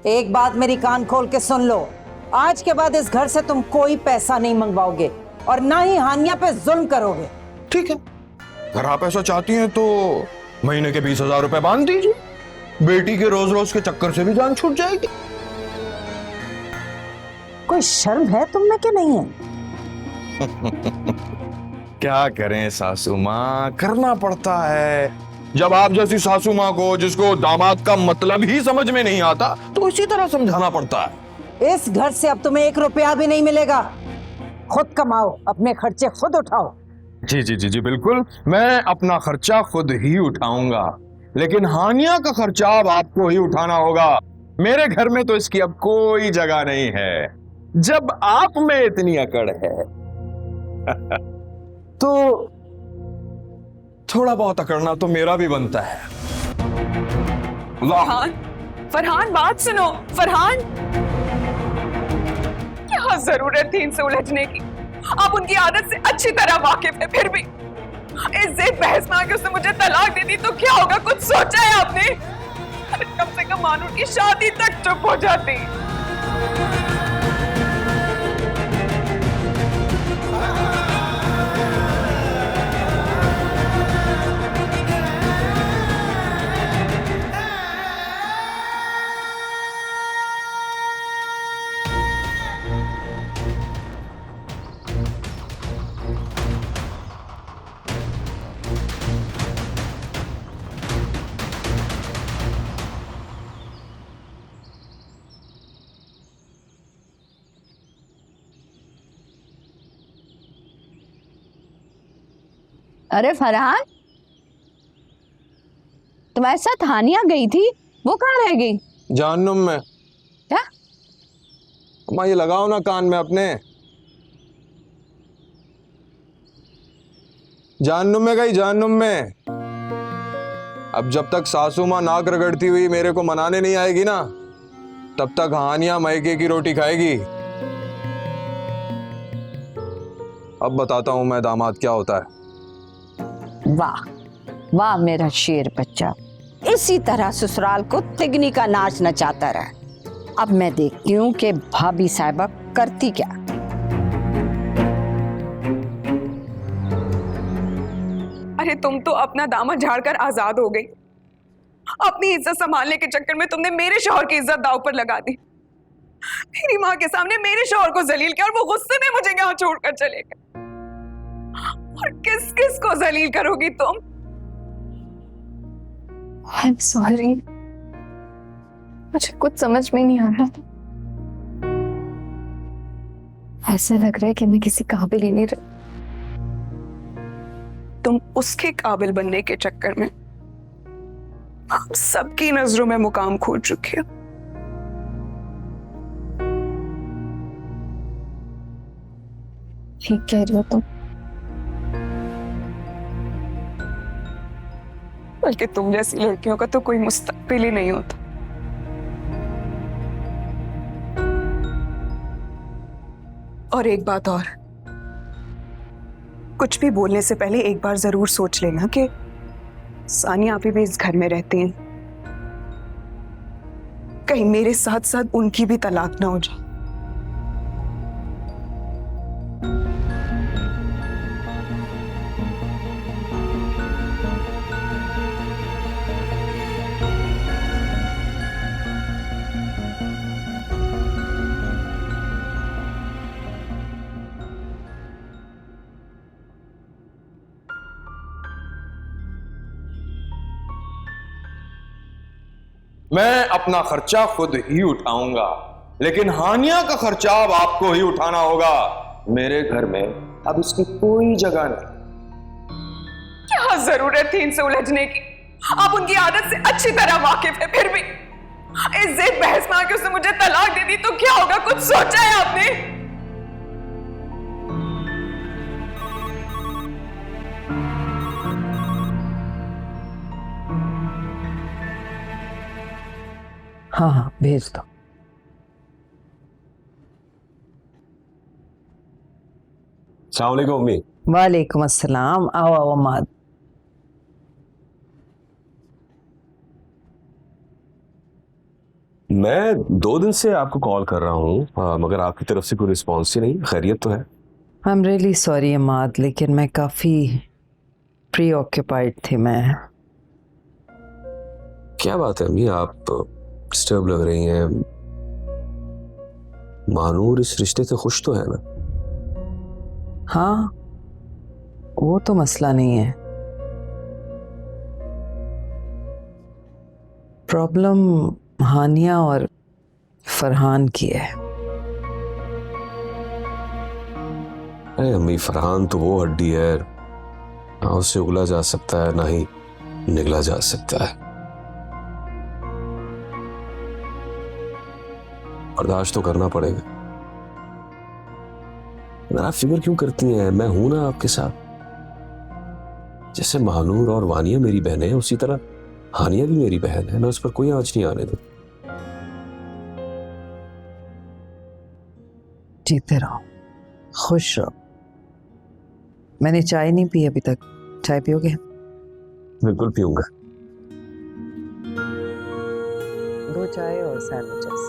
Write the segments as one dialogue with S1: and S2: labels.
S1: एक बात मेरी कान खोल के सुन लो, आज के बाद इस घर से तुम कोई पैसा नहीं मंगवाओगे और ना ही हानिया पे जुल्म करोगे।
S2: ठीक है, अगर आप ऐसा चाहती हैं तो महीने के 20,000 रुपए बांध दीजिए, बेटी के रोज रोज के चक्कर से भी जान छूट जाएगी।
S1: कोई शर्म है तुम में कि नहीं है?
S2: क्या करें सासू माँ, करना पड़ता है। जब आप जैसी सासू माँ को, जिसको दामाद का मतलब ही समझ में नहीं आता, तो इसी तरह समझाना पड़ता है।
S1: इस घर से अब तुम्हें 1 रुपया भी नहीं मिलेगा। खुद कमाओ, अपने खर्चे खुद उठाओ।
S2: जी जी जी जी बिल्कुल, मैं अपना खर्चा खुद ही उठाऊंगा, लेकिन हानिया का खर्चा अब आपको ही उठाना होगा। मेरे घर में तो इसकी अब कोई जगह नहीं है। जब आप में इतनी अकड़ है तो थोड़ा बहुत अकड़ना तो मेरा भी बनता है।
S3: फरहान, फरहान बात सुनो। फरहान, क्या जरूरत थी इनसे उलझने की? आप उनकी आदत से अच्छी तरह वाकिफ है, फिर भी इज्जत बहस में आके उसने मुझे तलाक दे दी तो क्या होगा? कुछ सोचा है आपने? कम से कम मानूर की शादी तक चुप हो जाती।
S4: अरे फरहान, तुम्हारे साथ हानिया गई थी, वो कहाँ रह गई?
S2: जहन्नुम में।
S4: क्या?
S2: अम्मा ये लगाओ ना कान में अपने। जहन्नुम में गई, जहन्नुम में। अब जब तक सासू माँ नाक रगड़ती हुई मेरे को मनाने नहीं आएगी ना, तब तक हानिया मैके की रोटी खाएगी। अब बताता हूं मैं दामाद क्या होता है।
S4: वाह वाह मेरा शेर बच्चा, इसी तरह ससुराल को तिगनी का नाच नचाता रहा। अब मैं देखती हूँ कि भाभी साहिबा करती क्या।
S3: अरे तुम तो अपना दामन झाड़कर आजाद हो गई। अपनी इज्जत संभालने के चक्कर में तुमने मेरे शौहर की इज्जत दांव पर लगा दी। मेरी माँ के सामने मेरे शौहर को जलील किया और वो गुस्से में मुझे यहाँ छोड़कर चले गए। और किस किस को जलील करोगी तुम?
S5: I'm sorry, मुझे कुछ समझ में नहीं आ रहा। ऐसा लग रहा है कि मैं किसी काबिल ही नहीं रही।
S3: तुम उसके काबिल बनने के चक्कर में आप सबकी नजरों में मुकाम खो चुके हो।
S5: ठीक कह रही हो तुम।
S3: बल्कि तुम जैसी लड़कियों का तो कोई मुस्तकबिल ही नहीं होता। और एक बात और, कुछ भी बोलने से पहले एक बार जरूर सोच लेना कि सानिया आप भी इस घर में रहती हैं, कहीं मेरे साथ साथ उनकी भी तलाक ना हो जाए।
S2: मैं अपना खर्चा खुद ही उठाऊंगा, लेकिन हानिया का खर्चा अब आपको ही उठाना होगा। मेरे घर में अब इसकी कोई जगह नहीं।
S3: क्या जरूरत थी इनसे उलझने की? आप उनकी आदत से अच्छी तरह वाकिफ है, फिर भी इज्जत बहस में आके उसने मुझे तलाक दे दी तो क्या होगा? कुछ सोचा है आपने?
S1: हाँ हाँ भेज दो।
S6: अस्सलाम वालेकुम अम्मी।
S1: वालेकुम अस्सलाम। आओ आओ अम्मा।
S6: मैं 2 दिन से आपको कॉल कर रहा हूँ, मगर आपकी तरफ से कोई रिस्पॉन्स ही नहीं। खैरियत तो है?
S1: आई एम रियली सॉरी अमाद, लेकिन मैं काफ़ी प्री ऑक्यूपाइड थी। मैं
S6: क्या बात है अम्मी, आप डिस्टर्ब लग रही हैं। मानूर इस रिश्ते से खुश तो है ना?
S1: हाँ, वो तो मसला नहीं है। प्रॉब्लम हानिया और फरहान की है।
S6: अरे अम्मी, फरहान तो वो हड्डी है, ना उससे उगला जा सकता है ना ही निगला जा सकता है। बर्दाश्त तो करना पड़ेगा। आप फिक्र क्यों करती हैं? मैं हूं ना आपके साथ। जैसे महानूर और वानिया मेरी बहन है, उसी तरह हानिया भी मेरी बहन है। मैं उस पर कोई आंच नहीं आने दूं।
S1: जीते रहो, खुश रहो। मैंने चाय नहीं पी अभी तक, चाय पियोगे?
S6: बिल्कुल पीऊंगा।
S1: 2 चाय और सैंडविचेस।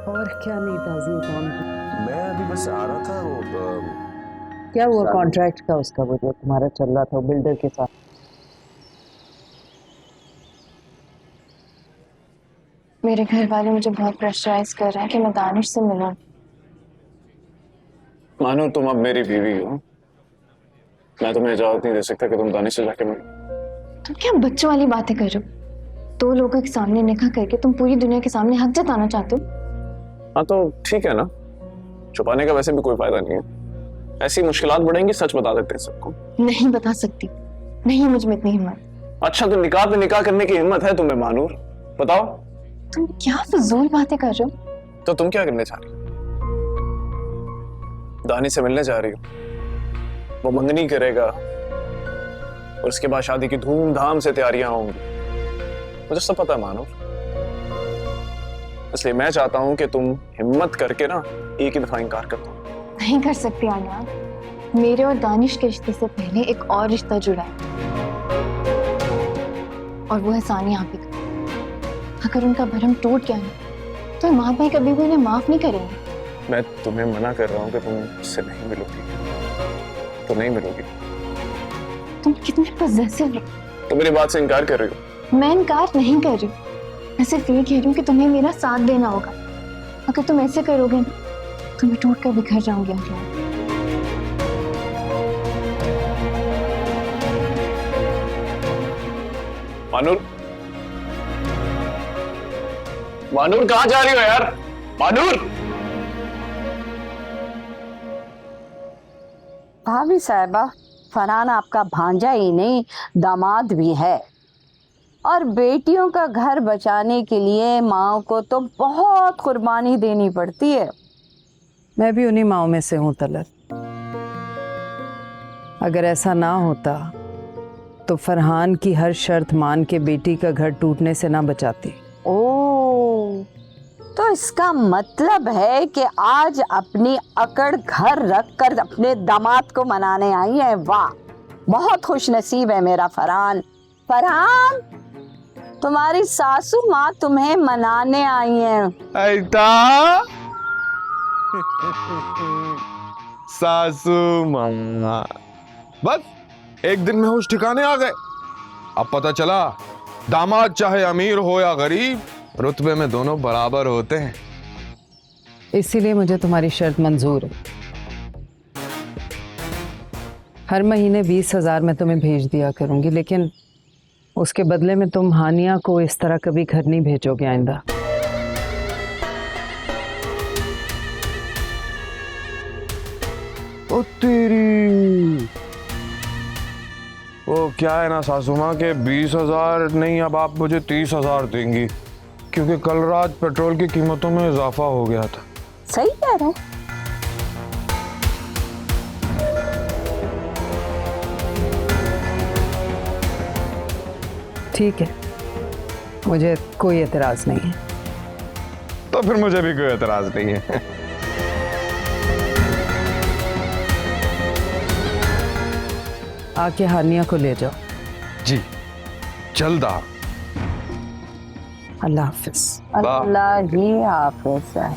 S1: और क्या नहीं ताजी काम की?
S6: मैं अभी बस आ रहा था। वो
S1: क्या हुआ कॉन्ट्रैक्ट का, उसका वो जो तुम्हारा चल रहा था बिल्डर के साथ?
S5: मेरे घर वाले मुझे बहुत प्रेशराइज कर रहे हैं कि मैं दानिश से मिलूं।
S7: मानो तुम अब मेरी बीवी हो, मैं तुम्हें इजाजत नहीं दे सकता कि तुम दानिश से जाके मिलो।
S5: तुम क्या बच्चों वाली बातें कर रहे हो? 2 लोगों के सामने निकाह करके तुम पूरी दुनिया के सामने हक जताना चाहते हो?
S7: हाँ तो ठीक है ना, छुपाने का वैसे भी कोई फायदा नहीं है। ऐसी मुश्किलात बढ़ेंगी, सच बता देते हैं सबको।
S5: नहीं बता सकती, नहीं मुझ में इतनी हिम्मत।
S7: अच्छा तो निकाह पे निकाह करने की हिम्मत है तुम्हें मानूर? बताओ।
S5: तुम क्या फजूल बातें कर रहे हो?
S7: तो तुम क्या करने जा रही हो? दानिश से मिलने जा रही हो, वो मंगनी करेगा और उसके बाद शादी की धूमधाम से तैयारियां होंगी। मुझे सब पता है मानूर, इसलिए मैं चाहता हूं कि तुम हिम्मत करके ना एक ही दफा इनकार कर दो।
S5: नहीं कर सकती आनिया। मेरे और दानिश के रिश्ते से पहले एक और रिश्ता जुड़ा है, और वो है सानिया आपी का। अगर उनका भरम टूट गया ना तो माँ भाई कभी भी उन्हें माफ नहीं करेंगे।
S7: मैं तुम्हें मना कर रहा हूं कि तुम उससे नहीं मिलोगी, तो नहीं मिलोगी।
S5: तुम कितने पॉसेसिव हो।
S7: तुम मेरी बात से इनकार कर रही हो।
S5: मैं इनकार नहीं कर रही हूँ, मैं सिर्फ ये कह रही हूँ कि तुम्हें मेरा साथ देना होगा। अगर तुम ऐसे करोगे ना तो मैं टूट कर बिखर जाऊंगी आनिया।
S7: मानूर, मानूर कहाँ जा रही हो यार? मानूर!
S4: भाभी साहिबा, फरहान आपका भांजा ही नहीं दामाद भी है, और बेटियों का घर बचाने के लिए माँ को तो बहुत कुर्बानी देनी पड़ती है।
S1: मैं भी उन्हीं माओं में से हूँ तलत। अगर ऐसा ना होता तो फरहान की हर शर्त मान के बेटी का घर टूटने से ना बचाती।
S4: ओ, तो इसका मतलब है कि आज अपनी अकड़ घर रखकर अपने दामाद को मनाने आई है। वाह, बहुत खुश नसीब है मेरा फरहान। फरहान, तुम्हारी सासू माँ तुम्हें मनाने आई है।
S2: ऐता सासू माँ, बस एक दिन में होश ठिकाने आ गए। अब पता चला दामाद चाहे अमीर हो या गरीब, रुतबे में दोनों बराबर होते हैं।
S1: इसीलिए मुझे तुम्हारी शर्त मंजूर है। हर महीने 20,000 मैं तुम्हें भेज दिया करूंगी, लेकिन उसके बदले में तुम हानिया को इस तरह कभी घर नहीं भेजोगे आइंदा।
S2: ओ तेरी, वो क्या है ना सासू माँ के 20,000 नहीं, अब आप मुझे 30,000 देंगी, क्योंकि कल रात पेट्रोल की कीमतों में इजाफा हो गया था।
S4: सही कह रहे हो।
S1: ठीक है, मुझे कोई एतराज नहीं है।
S2: तो फिर मुझे भी कोई एतराज नहीं है।
S1: आके हानिया को ले जाओ।
S2: जी, जल्द आ।
S1: अल्लाह हाफिज।
S4: अल्लाह ही हाफिज है।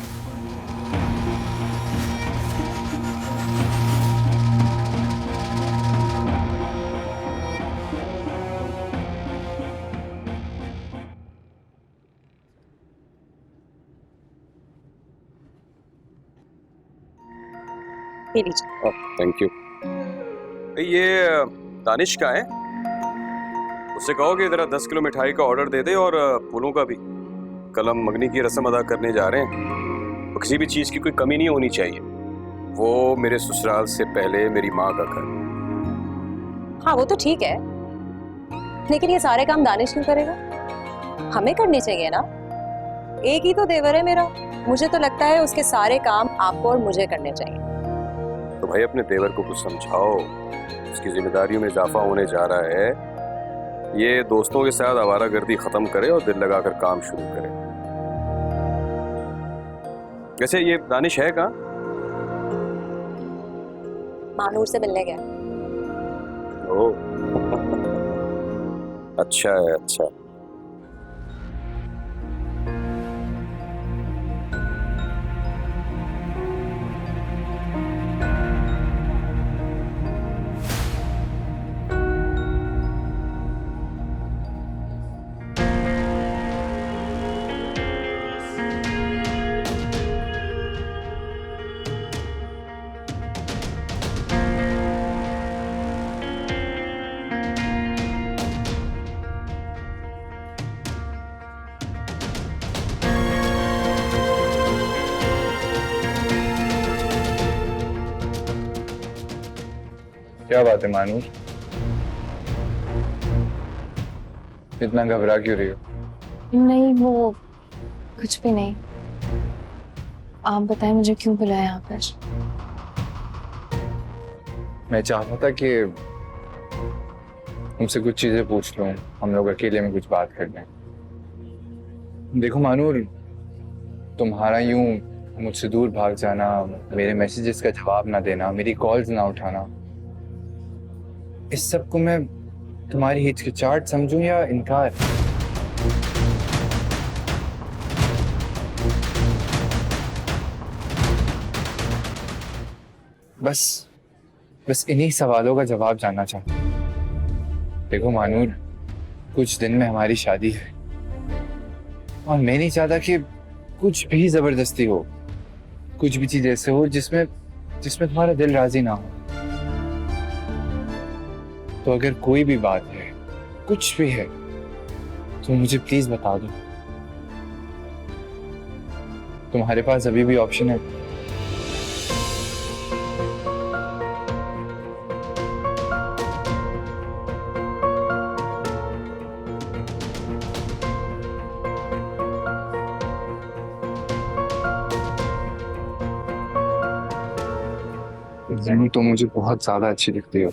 S5: ये लीजिए।
S6: Thank you. ये दानिश का है, उससे कहो कि जरा 10 किलो मिठाई का ऑर्डर दे दे और फूलों का भी। कल हम मंगनी की रस्म अदा करने जा रहे हैं, तो किसी भी चीज की कोई कमी नहीं होनी चाहिए। वो मेरे ससुराल से पहले मेरी माँ का घर।
S8: हाँ वो तो ठीक है, लेकिन ये सारे काम दानिश क्यों करेगा? हमें करने चाहिए ना। एक ही तो देवर है मेरा, मुझे तो लगता है उसके सारे काम आपको और मुझे करने चाहिए।
S6: तो भाई अपने देवर को कुछ समझाओ, उसकी जिम्मेदारियों में इजाफा होने जा रहा है। ये दोस्तों के साथ आवारागर्दी खत्म करे और दिल लगाकर काम शुरू करे। वैसे ये दानिश है कहाँ?
S8: मानूर से मिलने गया।
S6: ओह अच्छा है, अच्छा।
S9: क्या बात है मानूर, इतना घबरा क्यों रही हो?
S5: नहीं वो कुछ भी नहीं। आप बताएं मुझे क्यों बुलाया यहाँ पर?
S9: मैं चाहता था कि तुमसे कुछ चीजें पूछ लूं, हम लोग अकेले में कुछ बात कर लें। देखो मानूर, तुम्हारा यूं मुझसे दूर भाग जाना, मेरे मैसेजेस का जवाब ना देना, मेरी कॉल्स ना उठाना, इस सब को मैं तुम्हारी हिचकिचाहट समझूं या इनकार? बस इन्हीं सवालों का जवाब जानना चाहता हूं। देखो मानूर, कुछ दिन में हमारी शादी है और मैं नहीं चाहता कि कुछ भी जबरदस्ती हो, कुछ भी चीज ऐसे हो जिसमें तुम्हारा दिल राजी ना हो। तो अगर कोई भी बात है, कुछ भी है, तो मुझे प्लीज बता दो। तुम्हारे पास अभी भी ऑप्शन है। तो मुझे बहुत ज्यादा अच्छी दिखती हो।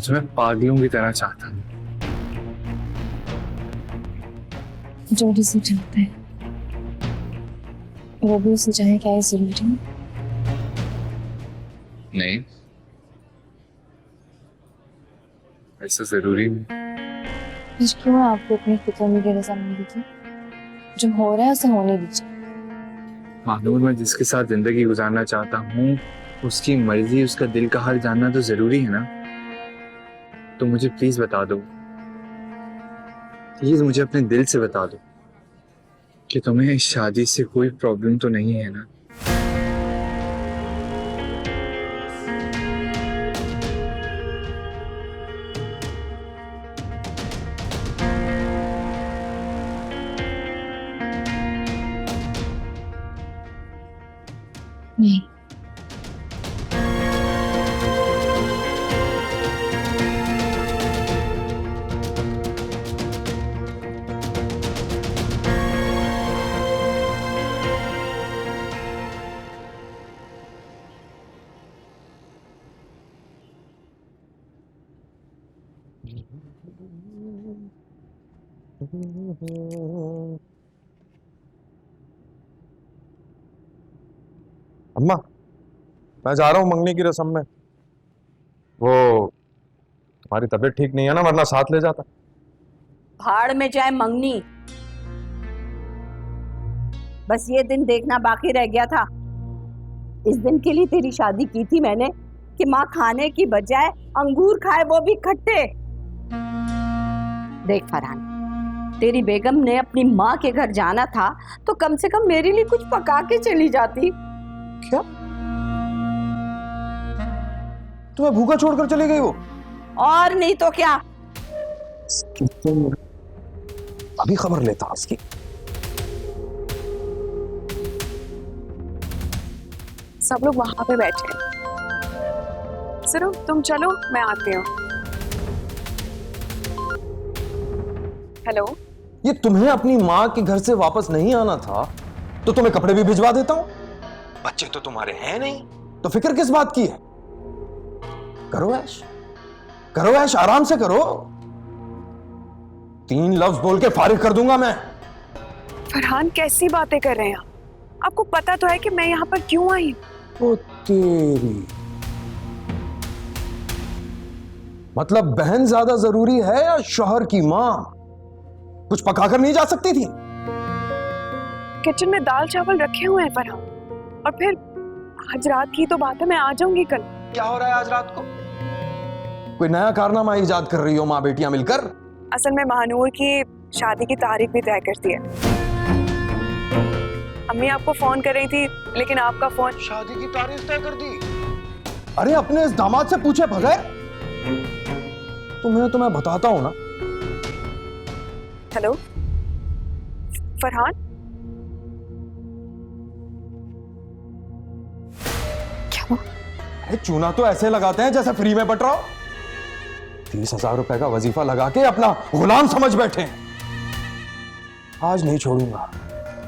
S9: मैं पागलों की तरह चाहता हूँ।
S5: जो किसी चाहते हैं वो भी उसे चाहे, क्या है जरूरी है?
S9: नहीं, ऐसा जरूरी नहीं।
S5: फिर क्यों आपको अपनी फिक्र में गिरफ्तार दीजिए? जो हो रहा है उसे होने दीजिए।
S9: मानूर, मैं जिसके साथ जिंदगी गुजारना चाहता हूँ, उसकी मर्जी, उसका दिल का हाल जानना तो जरूरी है ना। तो मुझे प्लीज बता दो, प्लीज मुझे अपने दिल से बता दो कि तुम्हें इस शादी से कोई प्रॉब्लम तो नहीं है ना।
S5: नहीं।
S2: अम्मा, मैं जा रहा हूँ मंगनी की रस्म में। वो तुम्हारी तबीयत ठीक नहीं है ना, वरना साथ ले जाता।
S4: भाड़ में जाए मंगनी, बस ये दिन देखना बाकी रह गया था। इस दिन के लिए तेरी शादी की थी मैंने कि माँ खाने की बजाय अंगूर खाए, वो भी खट्टे। देख फरहान, तेरी बेगम ने अपनी माँ के घर जाना था तो कम से कम मेरे लिए कुछ पका के चली जाती।
S7: क्या तुम्हें भूखा छोड़कर चली गई वो?
S4: और नहीं तो क्या।
S7: अभी खबर लेता उसकी।
S3: सब लोग वहां पे बैठे हैं। सिर्फ तुम चलो, मैं आती हूँ। हेलो,
S7: ये तुम्हें अपनी माँ के घर से वापस नहीं आना था तो तुम्हें कपड़े भी भिजवा देता हूं। बच्चे तो तुम्हारे हैं नहीं तो फिक्र किस बात की है? करो ऐश, आराम से करो। 3 लफ्ज बोल के फारिग कर दूंगा मैं।
S3: फरहान कैसी बातें कर रहे हैं आप? आपको पता तो है कि मैं यहाँ पर क्यों आई हूँ।
S7: ओ तेरी, मतलब बहन ज्यादा जरूरी है या शौहर की माँ? कुछ पकाकर नहीं जा सकती थी?
S3: किचन में दाल चावल रखे हुए हैं फरहान, और फिर आज रात की तो बात है, मैं आ जाऊंगी कल।
S7: क्या हो रहा है आज रात को? कोई नया कारनामा इजाद कर रही हो माँ बेटियां मिलकर?
S3: असल में महानूर की शादी की तारीख भी तय कर दी है। अम्मी आपको फोन कर रही थी, लेकिन आपका फोन।
S7: शादी की तारीख तय कर दी? अरे अपने इस दामाद से पूछे बगैर? तुम्हें तो मैं बताता हूं ना।
S3: हेलो फरहान, क्या हुआ?
S7: अरे चूना तो ऐसे लगाते हैं जैसे फ्री में बट रहा हो। 30,000 रुपए का वजीफा लगा के अपना गुलाम समझ बैठे हैं। आज नहीं छोड़ूंगा,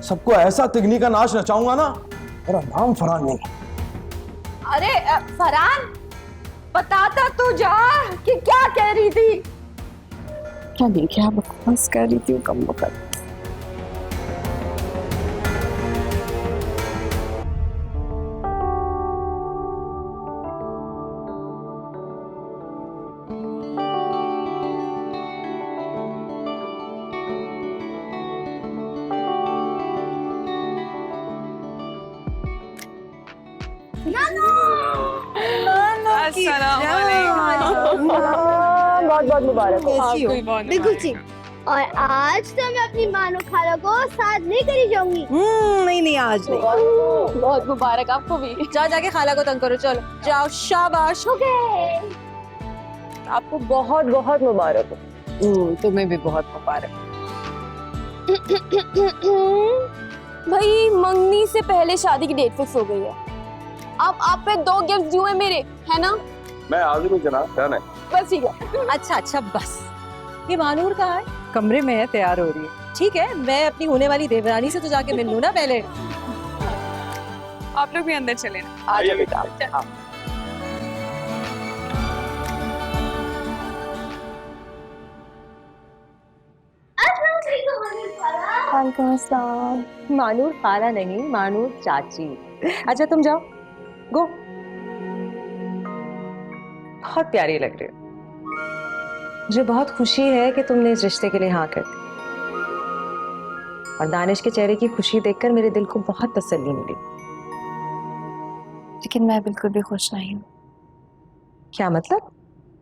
S7: सबको ऐसा तिगनी का नाच नचाऊंगा ना, मेरा नाम फरहान नहीं।
S4: अरे फरहान, बताता तू जा कि क्या कह रही थी।
S3: क्या नहीं, क्या बकवास कर रही थी कम वक्त।
S4: बहुत बहुत मुबारक हो।
S5: बिल्कुल ठीक। और आज तो मैं अपनी मानो खाला को साथ नहीं करी जाऊंगी।
S4: नहीं आज नहीं।
S8: बहुत मुबारक आपको भी। जाके खाला को तंग करो, चलो जाओ, शाबाश।
S4: आपको बहुत बहुत मुबारक हो।
S1: तुम्हें भी बहुत मुबारक।
S5: भाई मंगनी से पहले शादी की डेट फिक्स हो गई है। अब आप पे 2 गिफ्ट ड्यू है मेरे, है ना?
S6: मैं हाजिर हूँ जनाब, डन है।
S5: बस ठीक है।
S8: अच्छा बस। ये महानूर कहाँ है?
S1: कमरे में है, तैयार हो रही है।
S8: ठीक है, मैं अपनी होने वाली देवरानी से तो जाके मिल लूं ना पहले।
S3: आप लोग भी अंदर चले ना।
S7: आइए बेटा।
S5: वालेकुम अस्सलाम।
S8: मानूर खाला नहीं, मानूर चाची। अच्छा तुम जाओ, गो। बहुत प्यारी लग रही हो। मुझे बहुत खुशी है कि तुमने इस रिश्ते के लिए हाँ कर दी, और दानिश के चेहरे की खुशी देखकर मेरे दिल को बहुत तसल्ली मिली।
S5: लेकिन मैं बिल्कुल भी खुश नहीं हूँ।
S8: क्या मतलब?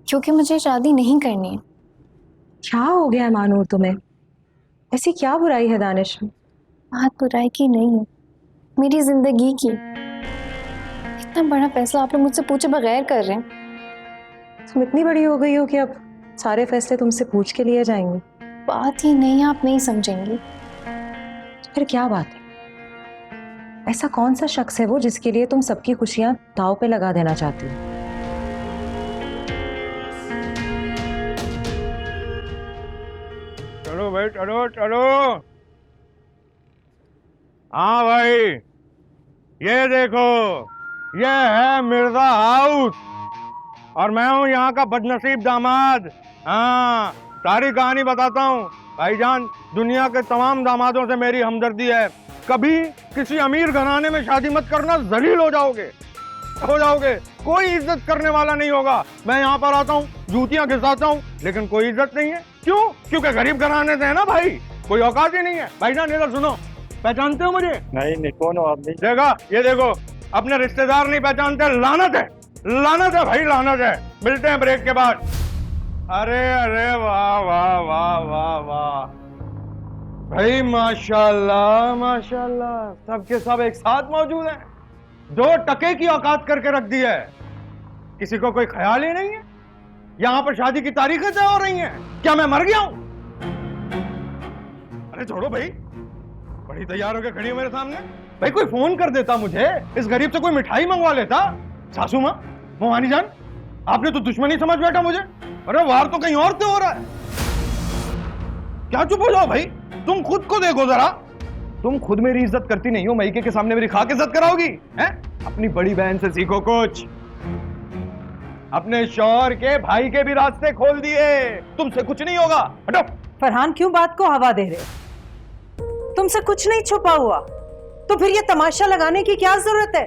S5: क्योंकि मुझे शादी नहीं करनी है।
S8: क्या हो गया मानूर तुम्हें? ऐसी क्या बुराई है दानिश में?
S5: बात बुराई की नहीं है, मेरी जिंदगी की। इतना बड़ा फैसला आप लोग मुझसे पूछे बगैर कर रहे हैं।
S8: तुम इतनी बड़ी हो गई हो कि अब सारे फैसले तुमसे पूछ के लिए जाएंगे।
S5: बात ही नहीं, आप नहीं समझेंगी।
S8: फिर क्या बात है? ऐसा कौन सा शख्स है वो जिसके लिए तुम सबकी खुशियां दांव पे लगा देना चाहती हो?
S2: चलो भाई, चलो। हाँ भाई, ये देखो, ये है मिर्जा हाउस, और मैं हूँ यहाँ का बदनसीब दामाद। हाँ, सारी कहानी बताता हूँ भाईजान। दुनिया के तमाम दामादों से मेरी हमदर्दी है, कभी किसी अमीर घराने में शादी मत करना, जलील हो जाओगे। हो जाओगे, कोई इज्जत करने वाला नहीं होगा। मैं यहाँ पर आता हूँ, जूतियां घिसाता हूँ, लेकिन कोई इज्जत नहीं है। क्यों? क्योंकि गरीब घराने से है ना भाई, कोई औकात ही नहीं है। भाईजान इधर सुनो, पहचानते हो मुझे?
S10: नहीं, कौन हो आप?
S2: देखा, ये देखो, अपने रिश्तेदार नहीं पहचानते, लानत है, लानत है भाई, लानत है। मिलते हैं ब्रेक के बाद। अरे अरे वाह वाह वाह वाह वाह भाई, माशाल्लाह माशाल्लाह, सबके सब एक साथ मौजूद हैं। 2 टके की औकात करके रख दी है, किसी को कोई ख्याल ही नहीं है। यहां पर शादी की तारीखें तय हो रही हैं। क्या मैं मर गया हूं? अरे छोड़ो भाई, बड़ी तैयार होकर खड़ी हो मेरे सामने। भाई कोई फोन कर देता मुझे, इस गरीब से कोई मिठाई मंगवा लेता। सासू माँ, मोहानी जान, आपने तो दुश्मनी समझ बैठा मुझे। अरे वार तो कहीं और से हो रहा है। क्या चुप हो जाओ भाई, तुम खुद को देखो जरा। तुम खुद मेरी इज्जत करती नहीं हो, मैके के सामने मेरी खाक इज्जत कराओगी? हैं? अपनी बड़ी बहन से सीखो कुछ। अपने शौहर के भाई के भी रास्ते खोल दिए, तुमसे कुछ नहीं होगा। हटो।
S11: फरहान, क्यों बात को हवा दे रहे? तुमसे कुछ नहीं छुपा हुआ, तो फिर ये तमाशा लगाने की क्या जरूरत है?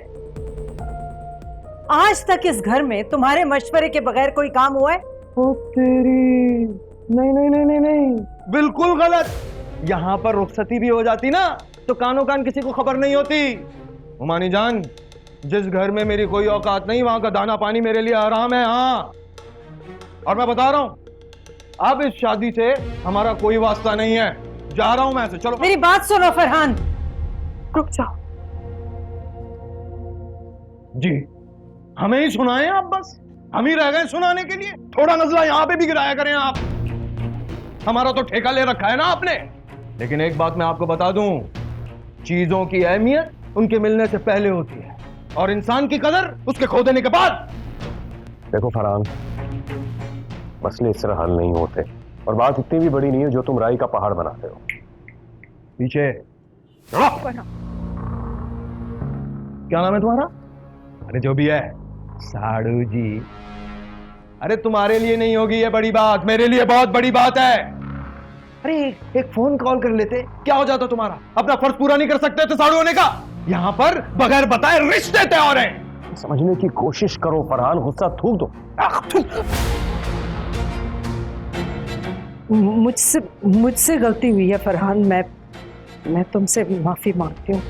S11: आज तक इस घर में तुम्हारे मशवरे के बगैर कोई काम हुआ है?
S2: ओ तेरी, नहीं नहीं नहीं नहीं नहीं, बिल्कुल गलत। यहाँ पर रुखसती भी हो जाती ना, तो कानो कान किसी को खबर नहीं होती। हुमानी जान, जिस घर में मेरी कोई औकात नहीं, वहां का दाना पानी मेरे लिए आराम है। हाँ, और मैं बता रहा हूं, अब इस शादी से हमारा कोई वास्ता नहीं है। जा रहा हूं मैं से, चलो।
S11: मेरी बात सुनो फरहान, रुक जाओ।
S2: जी, हमें ही सुनाएं आप, बस हम ही रह गए सुनाने के लिए। थोड़ा नजला यहाँ पे भी गिराया करें आप। हमारा तो ठेका ले रखा है ना आपने। लेकिन एक बात मैं आपको बता दूं, चीजों की अहमियत उनके मिलने से पहले होती है, और इंसान की कदर उसके खो देने के बाद।
S6: देखो फरहान, मसले इस तरह हल नहीं होते, और बात इतनी भी बड़ी नहीं है जो तुम राई का पहाड़ बनाते हो।
S2: पीछे क्या नाम है तुम्हारा? अरे जो भी है, साड़ू जी। अरे तुम्हारे लिए नहीं होगी ये बड़ी बात, मेरे लिए बहुत बड़ी बात है। अरे एक फोन कॉल कर लेते, क्या हो जाता तुम्हारा? अपना फर्ज पूरा नहीं कर सकते थे साड़ू होने का? यहाँ पर बगैर बताए रिश्ते तय हो रहे हैं।
S6: समझने की कोशिश करो फरहान, गुस्सा थूक दो।
S11: मुझसे गलती हुई है फरहान, मैं तुमसे माफी मांगती हूँ,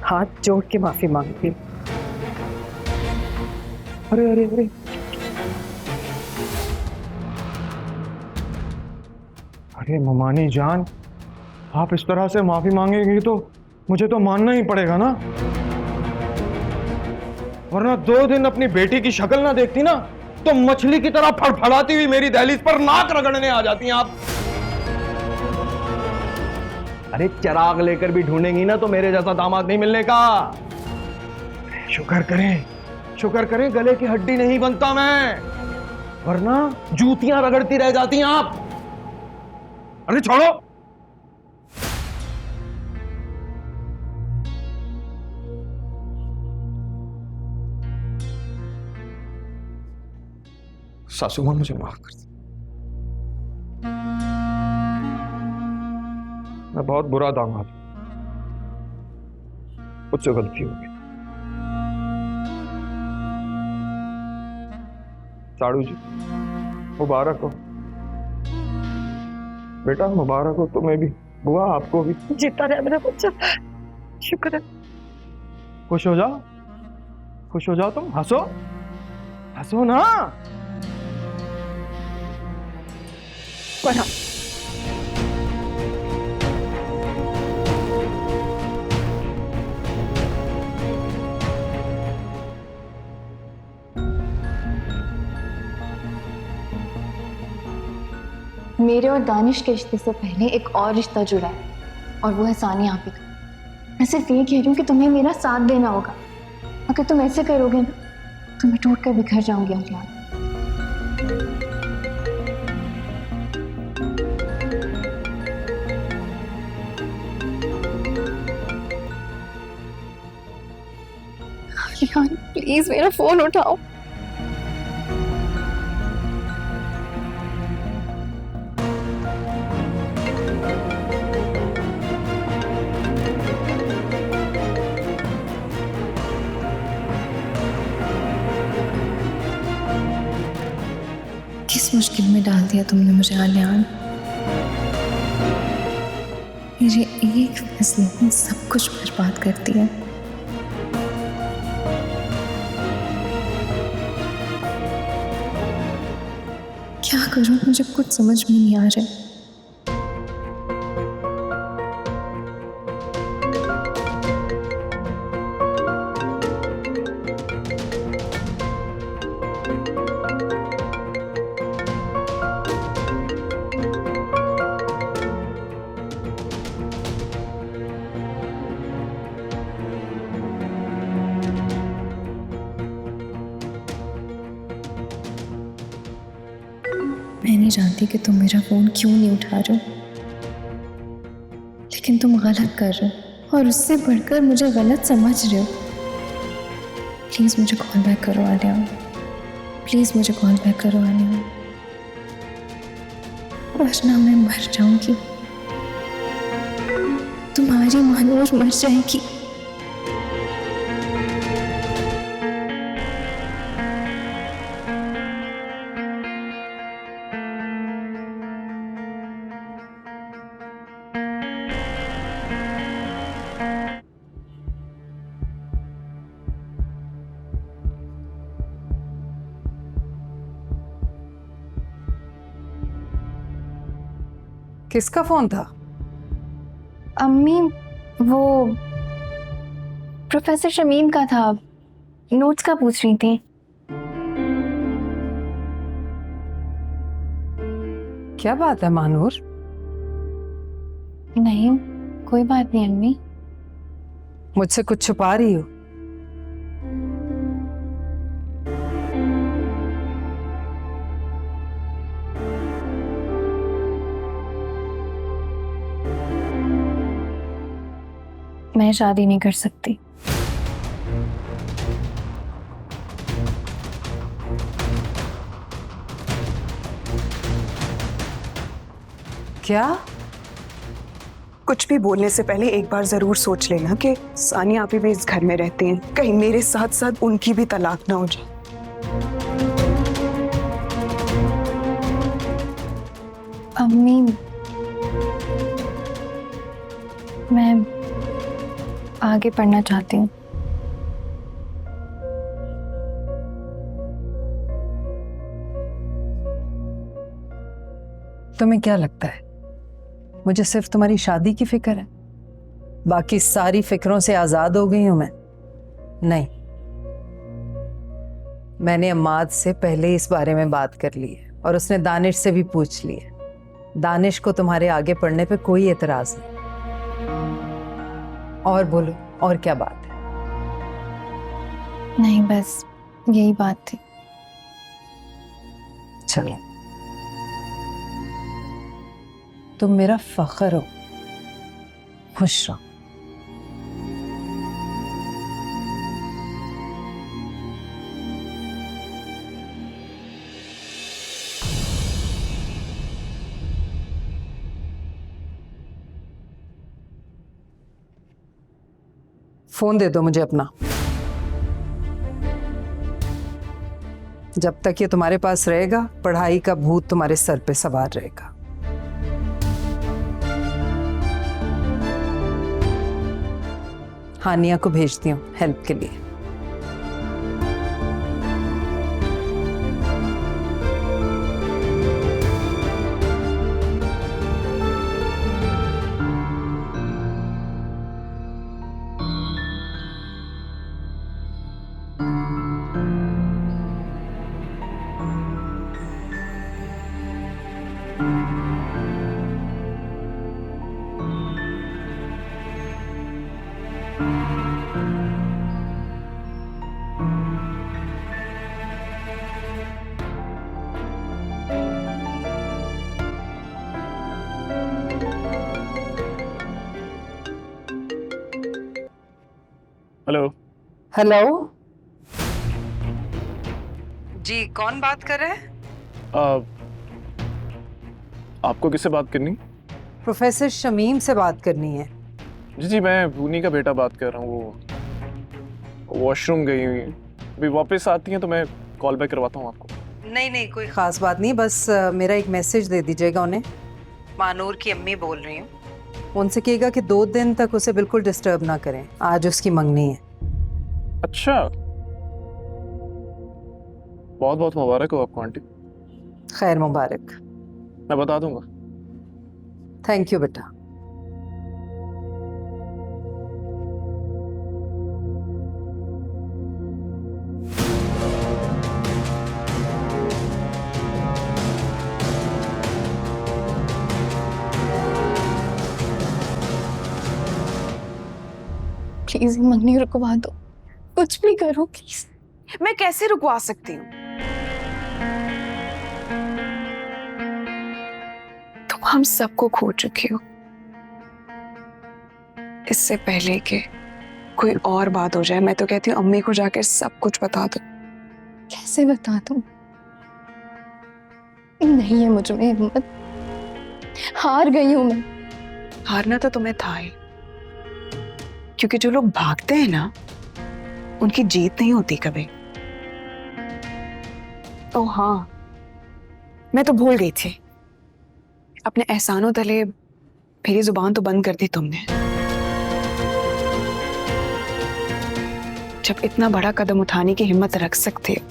S11: हाथ जोड़ के माफी मांगती हूँ।
S2: अरे अरे अरे, अरे ममानी जान, आप इस तरह से माफी मांगेंगी तो मुझे तो मानना ही पड़ेगा ना, वरना 2 दिन अपनी बेटी की शक्ल ना देखती ना, तो मछली की तरह फड़फड़ाती हुई मेरी दहलीज पर नाक रगड़ने आ जाती हैं आप। अरे चिराग लेकर भी ढूंढेंगी ना तो मेरे जैसा दामाद नहीं मिलने का। शुक्र करें, शुक्र करें गले की हड्डी नहीं बनता मैं, वरना जूतियां रगड़ती रह जाती हैं आप। अरे छोड़ो। सासू मां, मुझे माफ कर दो, मैं बहुत बुरा दामाद हूं, मुझसे गलती हो गई। साड़ू जी, मुबारक हो बेटा, मुबारक हो तुम्हें भी, बुआ आपको भी।
S11: जीता रहे मेरा बच्चा, शुक्र है।
S2: खुश हो जाओ, खुश हो जाओ, तुम हंसो, हंसो ना।
S11: पढ़ा।
S5: मेरे और दानिश के रिश्ते से पहले एक और रिश्ता जुड़ा है, और वो है सानिया आपी का। मैं सिर्फ ये कह रही हूँ कि तुम्हें मेरा साथ देना होगा। अगर तुम ऐसे करोगे ना तो मैं टूट कर बिखर जाऊंगी आर्यन। आर्यन, प्लीज मेरा फोन उठाओ। किस मुश्किल में डाल दिया तुमने मुझे आलियान। मेरे एक फैसले ने सब कुछ बर्बाद कर दिया। क्या करूं, मुझे कुछ समझ में नहीं आ रहा है। मैं नहीं जानती कि तुम मेरा फोन क्यों नहीं उठा रहे हो, लेकिन तुम गलत कर रहे हो और उससे बढ़कर मुझे गलत समझ रहे हो। प्लीज मुझे कॉल बैक करो आलिया, प्लीज मुझे कॉल बैक करो आलिया, वरना मैं मर जाऊंगी, तुम्हारी मानूर मर जाएगी।
S1: किसका फोन था?
S5: अम्मी, वो प्रोफेसर शमीम का था, नोट्स का पूछ रही थी।
S1: क्या बात है मानूर?
S5: नहीं, कोई बात नहीं अम्मी।
S1: मुझसे कुछ छुपा रही हो?
S5: मैं शादी नहीं कर सकती।
S1: क्या?
S3: कुछ भी बोलने से पहले एक बार जरूर सोच लेना कि सानिया आप भी इस घर में रहती हैं, कहीं मेरे साथ साथ उनकी भी तलाक ना हो जाए।
S5: अम्मी, मैं आगे पढ़ना चाहती हूँ।
S1: तुम्हें क्या लगता है मुझे सिर्फ तुम्हारी शादी की फिक्र है? बाकी सारी फिक्रों से आजाद हो गई हूं मैं? नहीं, मैंने अम्माद से पहले इस बारे में बात कर ली है और उसने दानिश से भी पूछ ली है। दानिश को तुम्हारे आगे पढ़ने पे कोई एतराज नहीं। और बोलो, और क्या बात है?
S5: नहीं, बस यही बात थी।
S1: चलो, तुम मेरा फख्र हो, खुश रहो। फोन दे दो मुझे अपना। जब तक ये तुम्हारे पास रहेगा, पढ़ाई का भूत तुम्हारे सर पे सवार रहेगा। हानिया को भेजती हूँ हेल्प के लिए।
S10: हेलो।
S1: हेलो जी, कौन बात कर रहे हैं?
S10: आपको किससे बात करनी?
S1: प्रोफेसर शमीम से बात करनी है।
S10: जी जी, मैं भूनी का बेटा बात कर रहा हूँ। वो वॉशरूम गई हुई है, अभी वापस आती हैं तो मैं कॉल बैक करवाता हूँ आपको।
S1: नहीं नहीं, कोई ख़ास बात नहीं, बस मेरा एक मैसेज दे दीजिएगा उन्हें। मानूर की अम्मी बोल रही हूँ, उनसे कहिएगा कि 2 दिन तक उसे बिल्कुल डिस्टर्ब ना करें, आज उसकी मंगनी है।
S10: अच्छा, बहुत बहुत मुबारक हो आपको आंटी।
S1: खैर मुबारक।
S10: मैं बता दूंगा।
S1: थैंक यू बेटा।
S5: प्लीज मंगनी रुकवा दो, कुछ भी करो प्लीज।
S3: मैं कैसे रुकवा सकती हूँ? तुम हम सबको खो चुके हो। इससे पहले कि कोई और बात हो जाए, मैं तो कहती हूँ अम्मी को जाकर सब कुछ बता दो।
S5: कैसे बता दूं? नहीं है मुझ में हिम्मत, हार गई हूं मैं।
S3: हारना तो तुम्हें था ही, क्योंकि जो लोग भागते हैं ना, उनकी जीत नहीं होती कभी। ओह हाँ, मैं तो भूल गई थी, अपने एहसानों तले मेरी जुबान तो बंद कर दी तुमने। जब इतना बड़ा कदम उठाने की हिम्मत रख सकते हो,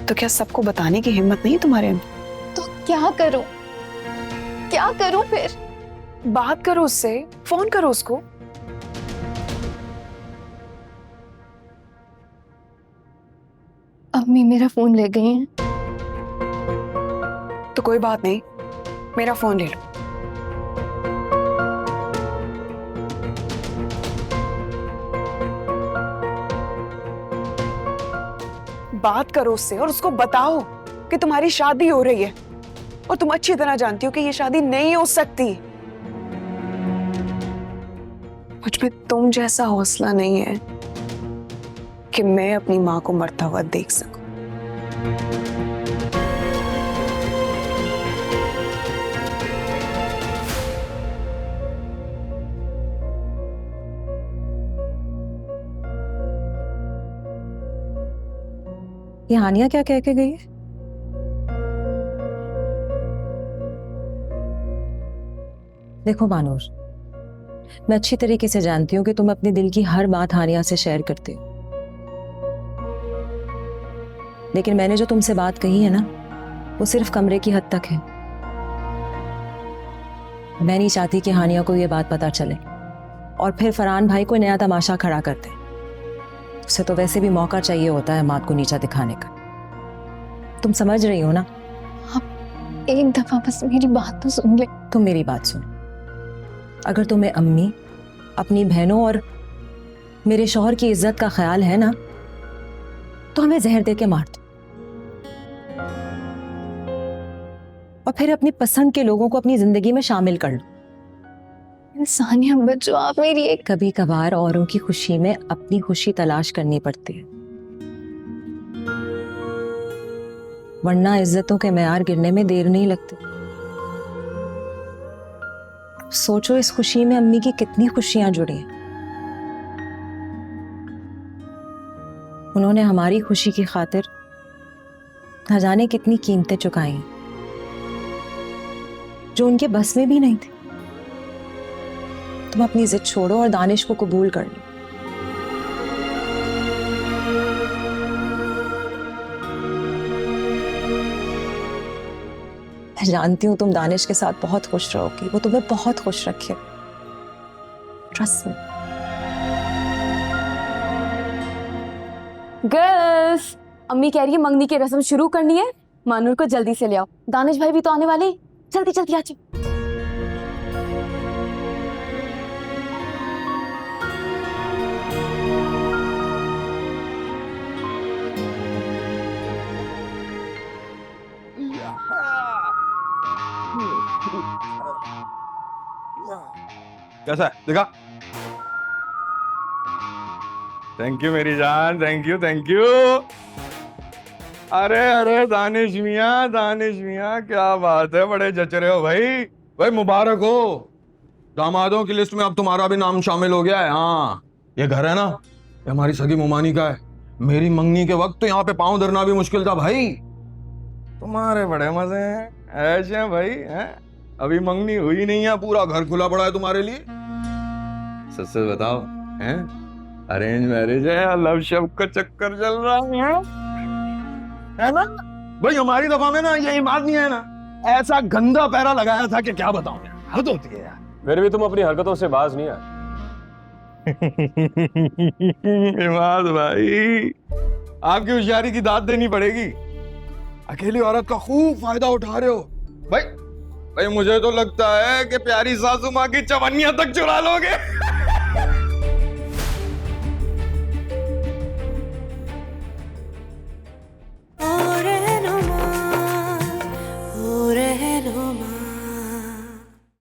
S3: तो क्या सबको बताने की हिम्मत नहीं तुम्हारे अंदर?
S5: तो क्या करूं? क्या करूं फिर?
S3: बात करो उससे, फोन करो उसको।
S5: अम्मी मेरा फोन ले गई हैं।
S3: तो कोई बात नहीं, मेरा फोन ले लो। बात करो उससे और उसको बताओ कि तुम्हारी शादी हो रही है और तुम अच्छी तरह जानती हो कि ये शादी नहीं हो सकती। मुझ में तुम जैसा हौसला नहीं है कि मैं अपनी मां को मरता हुआ देख सकूं।
S8: ये हानिया क्या कह के गई है? देखो मानूर, मैं अच्छी तरीके से जानती हूँ कि तुम अपने दिल की हर बात हानिया से शेयर करते हो, लेकिन मैंने जो तुमसे बात कही है ना, वो सिर्फ कमरे की हद तक है। मैं नहीं चाहती कि हानिया को ये बात पता चले और फिर फरहान भाई को नया तमाशा खड़ा कर दे। उसे तो वैसे भी मौका चाहिए होता है मात को नीचा दिखाने का। तुम समझ रही हो ना?
S5: आप एक दफा बस मेरी बात तो सुन ले।
S8: तुम मेरी बात सुन। अगर तुम्हें अम्मी, अपनी बहनों और मेरे शौहर की इज्जत का ख्याल है ना, तो हमें जहर दे के मार दो और फिर अपनी पसंद के लोगों को अपनी जिंदगी में शामिल कर लो।
S5: सानिया बच्चों, आप मेरी एक।
S8: कभी कभार औरों की खुशी में अपनी खुशी तलाश करनी पड़ती है, वरना इज्जतों के मेयार गिरने में देर नहीं लगती। सोचो इस खुशी में अम्मी की कितनी खुशियां जुड़ी हैं। उन्होंने हमारी खुशी की खातिर न जाने कितनी कीमतें चुकाई हैं, जो उनके बस में भी नहीं थी। तुम अपनी जिद छोड़ो और दानिश को कबूल कर लो। मैं जानती हूँ तुम दानिश के साथ बहुत खुश रहोगी, वो तुम्हें बहुत खुश रखे। Trust me.
S12: गर्ल्स, अम्मी कह रही है मंगनी की रस्म शुरू करनी है, मानूर को जल्दी से ले आओ। दानिश भाई भी तो आने वाले हैं, जल्दी जल्दी आ जाओ।
S2: कैसा है देखा? थैंक यू मेरी जान, थैंक यू थैंक यू। अरे अरे दानिश मियाँ क्या बात है, बड़े जच रहे हो भाई। भाई मुबारक हो, दामादों की लिस्ट में अब तुम्हारा भी नाम शामिल हो गया है। हाँ, ये घर है ना, ये हमारी सगी मुमानी का है। मेरी मंगनी के वक्त तो यहाँ पे पांव धरना भी मुश्किल था भाई।
S7: तुम्हारे बड़े मजे हैं, ऐसे हैं भाई हैं? अभी मंगनी हुई नहीं है, पूरा घर खुला पड़ा है तुम्हारे लिए। सच सच बताओ, हैं? अरेंज मैरिज है या लव शव का चक्कर चल रहा है ना? भाई हमारी दफा में ना यही बात नहीं है ना, ऐसा गंदा पैरा लगाया था कि क्या बताऊं यार, हद होती है यार।
S6: फिर भी तुम अपनी हरकतों से बाज नहीं आए।
S7: इमाद भाई, आपकी होशियारी की दाद देनी पड़ेगी। अकेली औरत का खूब फायदा उठा रहे हो भाई मुझे तो लगता है कि प्यारी सासू माँ की चवन्नियां तक चुरा लोगे।
S13: ओ रहनुमा